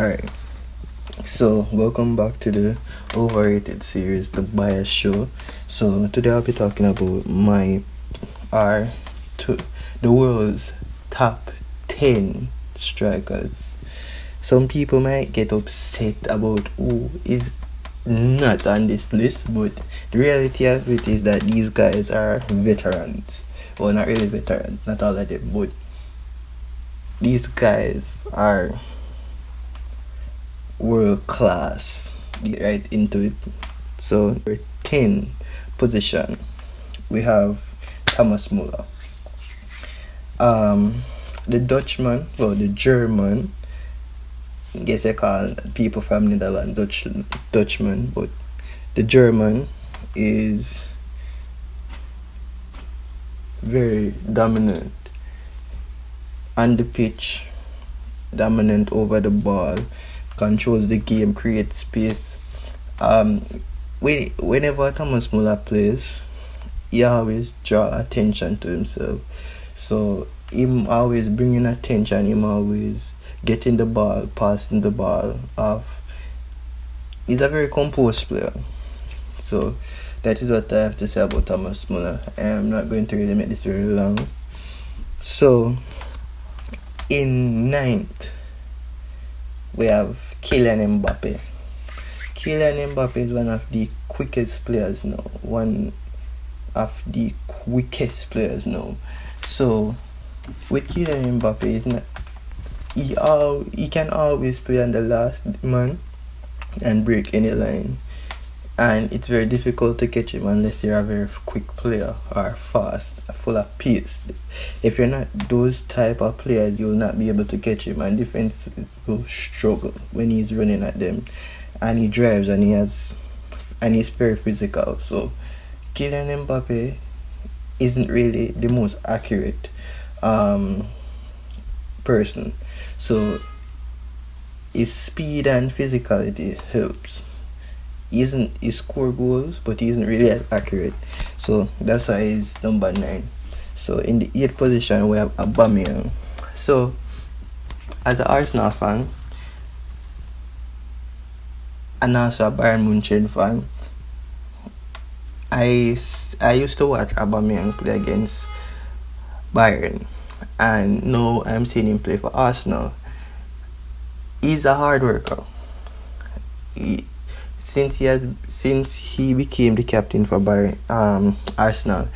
Alright, so welcome back to the Overrated series, the Bias Show. So today I'll be talking about our two, the world's top 10 strikers. Some people might get upset about who is not on this list, but the reality of it is that these guys are veterans. Well, not really veterans, not all of them, but these guys are world class. Get right into it. So, 10 position, we have Thomas Muller. The Dutchman, well, the German, I guess I call people from Netherlands Dutchman, but the German is very dominant on the pitch, dominant over the ball, controls the game, creates space. Whenever Thomas Muller plays, he always draw attention to himself. So him always bringing attention, him always getting the ball, passing the ball off. He's a very composed player. So that is what I have to say about Thomas Muller. I am not going to really make this very long. So in ninth, we have Kylian Mbappe. Kylian Mbappe is one of the quickest players now. So with Kylian Mbappe, he can always play on the last man and break any line. And it's very difficult to catch him unless you're a very quick player or fast, full of pace. If you're not those type of players, you'll not be able to catch him, and defense will struggle when he's running at them. And he drives, and he's very physical. So Kylian Mbappe isn't really the most accurate person. So his speed and physicality helps. He score goals, but he isn't really as accurate. So that's why he's number 9. So in the 8th position, we have Aubameyang. So as an Arsenal fan, and also a Bayern Munich fan, I used to watch Aubameyang play against Bayern, and now I'm seeing him play for Arsenal. He's a hard worker. Since he became the captain for Arsenal,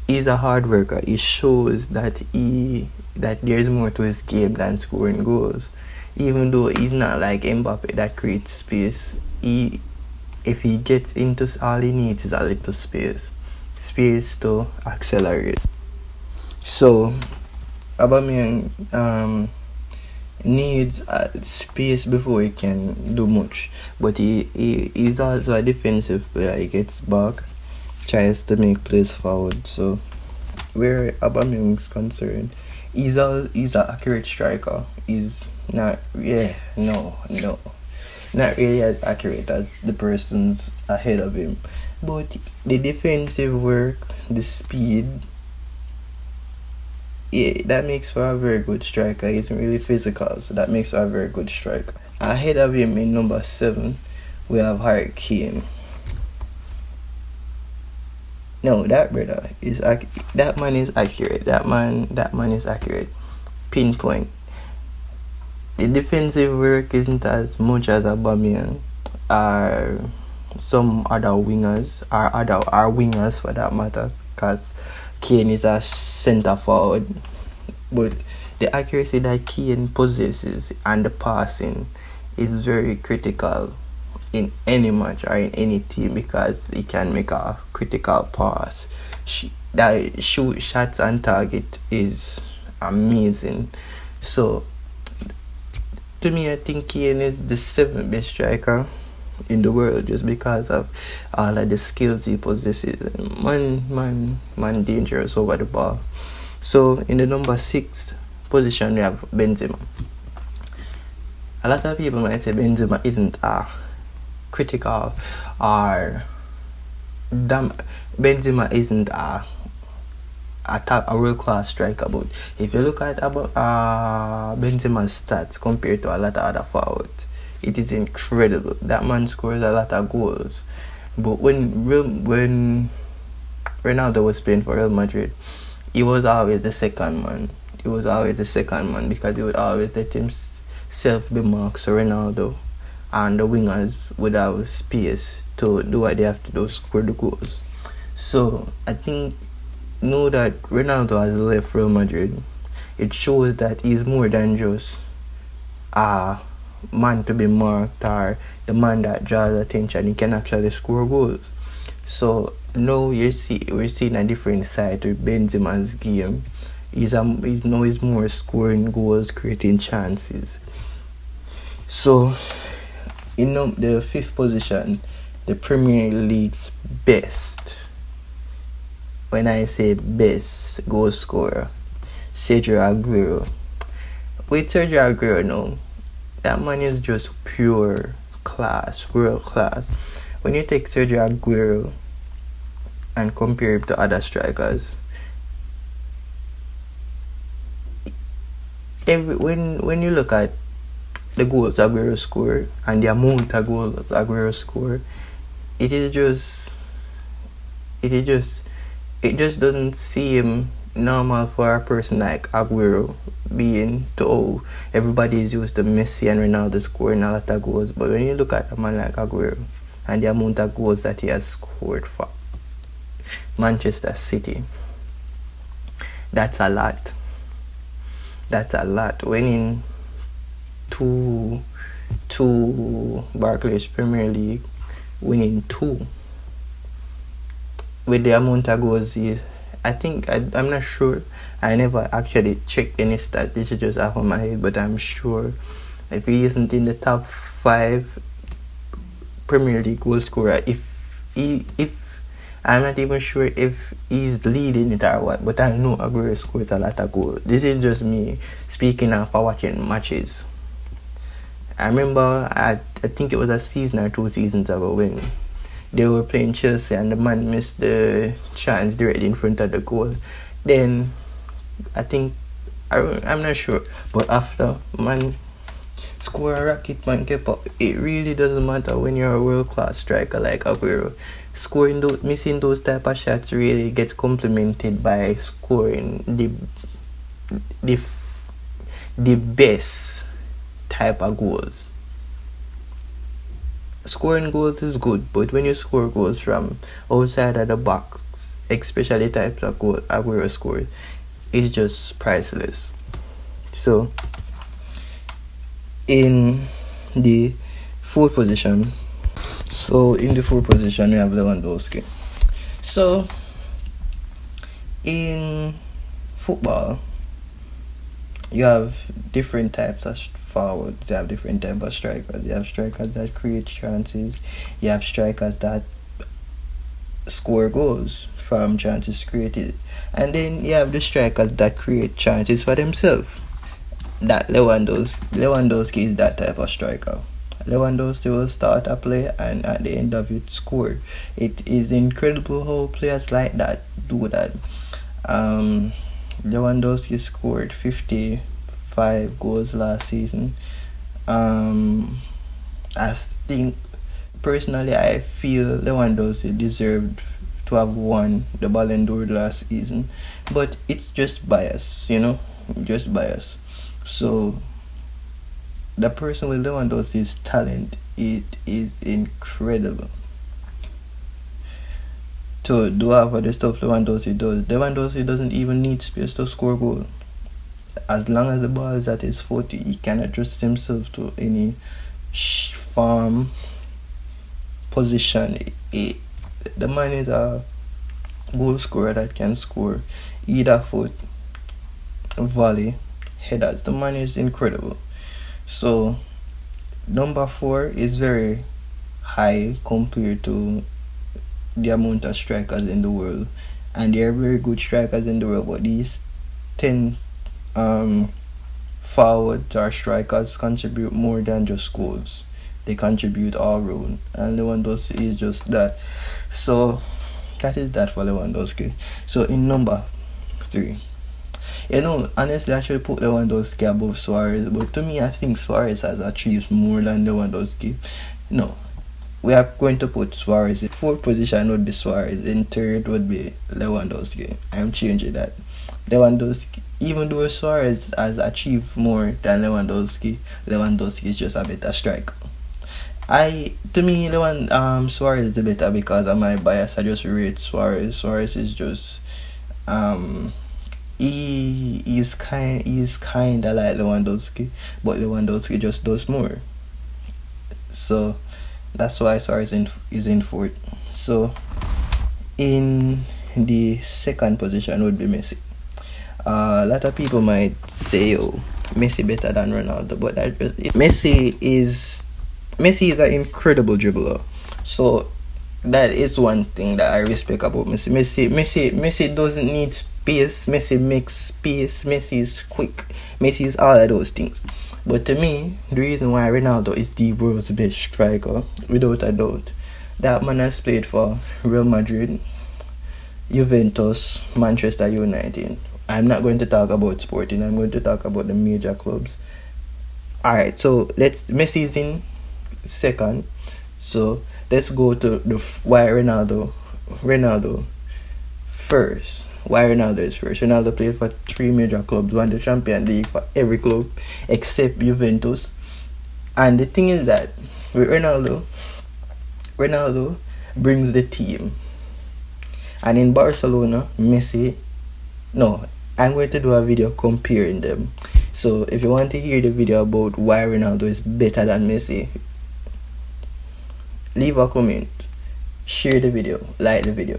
he's a hard worker. He shows that there's more to his game than scoring goals. Even though he's not like Mbappe that creates space, if he gets into, all he needs is a little space to accelerate. So Aubameyang needs space before he can do much, but he's also a defensive player. He gets back, tries to make plays forward. So where Aubameyang is concerned, he's an accurate striker. He's not not really as accurate as the persons ahead of him, but the defensive work, the speed, that makes for a very good striker. He's really physical, so that makes for a very good striker. Ahead of him in number 7, we have Harry Kane. No, that brother that man is accurate. That man is accurate. Pinpoint. The defensive work isn't as much as Aubameyang or some other wingers, or our wingers for that matter, because Kane is a centre forward. But the accuracy that Kane possesses and the passing is very critical in any match or in any team, because he can make a critical pass. That shots on target is amazing. So to me, I think Kane is the 7th best striker in the world, just because of all of the skills he possesses. Man dangerous over the ball. So in the number 6th position, we have Benzema. A lot of people might say Benzema isn't a critical or Benzema isn't a a world class striker. But if you look at about Benzema's stats compared to a lot of other forwards, it is incredible. That man scores a lot of goals. But when Ronaldo was playing for Real Madrid, he was always the second man. He was always the second man because he would always let himself be marked. So Ronaldo and the wingers would have space to do what they have to do, score the goals. So I think now that Ronaldo has left Real Madrid, it shows that he's more than just a man to be marked or the man that draws attention. He can actually score goals. So now we're seeing a different side to Benzema's game. He's more scoring goals, creating chances. So in the fifth position, the Premier League's best. When I say best goal scorer, Sergio Aguero. With Sergio Aguero now, that man is just pure class, world class. When you take Sergio Aguero and compare him to other strikers, when you look at the goals Aguero scored and the amount of goals Aguero scored, it just doesn't seem normal for a person like Aguero being to everybody is used to Messi and Ronaldo scoring a lot of goals. But when you look at a man like Aguero and the amount of goals that he has scored for Manchester City, that's a lot. That's a lot. Winning two Barclays Premier League, winning 2 with the amount of goals I'm not sure. I never actually checked any stat. This is just off of my head, but I'm sure if he isn't in the top 5 Premier League goal scorer, if I'm not even sure if he's leading it or what, but I know Aguero scores a lot of goals. This is just me speaking after watching matches. I remember, I think it was a season or 2 seasons ago when they were playing Chelsea and the man missed the chance directly in front of the goal. Then, I'm not sure, but after man score a rocket, man kept up. It really doesn't matter when you're a world-class striker like Aguero. Missing those type of shots really gets complemented by scoring the best type of goals. Scoring goals is good, but when you score goals from outside of the box, especially types of goals Aguero scored, it's just priceless. So in the fourth position we have Lewandowski. So in football, you have different types of forwards, you have different types of strikers. You have strikers that create chances, you have strikers that score goals from chances created, and then you have the strikers that create chances for themselves. That Lewandowski is that type of striker. Lewandowski will start a play and at the end of it score. It is incredible how players like that do that. Lewandowski scored 55 goals last season. I think personally I feel Lewandowski deserved to have won the Ballon d'Or last season, but it's just bias, just bias. So the person with Lewandowski's talent, it is incredible. To do half of the stuff Lewandowski does. Lewandowski doesn't even need space to score goal. As long as the ball is at his foot, he can adjust himself to any farm position. The man is a goal scorer that can score either foot, volley, headers. The man is incredible. So number 4 is very high compared to the amount of strikers in the world, and there are very good strikers in the world, but these 10 forwards or strikers contribute more than just goals. They contribute all round, and Lewandowski is just that. So that is that for Lewandowski. So in number 3. You know, honestly, I should put Lewandowski above Suarez, but to me, I think Suarez has achieved more than Lewandowski. No, we are going to put Suarez in fourth position would be Suarez, in third would be Lewandowski. I'm changing that. Lewandowski, even though Suarez has achieved more than Lewandowski, Lewandowski is just a better striker. To me, Suarez is the better because of my bias. I just rate Suarez. Suarez is just he's kind of like Lewandowski, but Lewandowski just does more. So that's why Suarez is in fourth. So in the second position would be Messi. A lot of people might say, "Oh, Messi better than Ronaldo," but Messi is an incredible dribbler. So that is one thing that I respect about Messi. Messi doesn't need space. Messi makes space. Messi is quick. Messi is all of those things. But to me, the reason why Ronaldo is the world's best striker, without a doubt, that man has played for Real Madrid, Juventus, Manchester United. I'm not going to talk about Sporting. I'm going to talk about the major clubs. Alright, so Messi is in second. So let's go to why Ronaldo first. Why Ronaldo is first? Ronaldo played for 3 major clubs, won the Champions League for every club except Juventus. And the thing is that with Ronaldo brings the team. And in Barcelona, Messi, no, I'm going to do a video comparing them. So if you want to hear the video about why Ronaldo is better than Messi, leave a comment, share the video, like the video.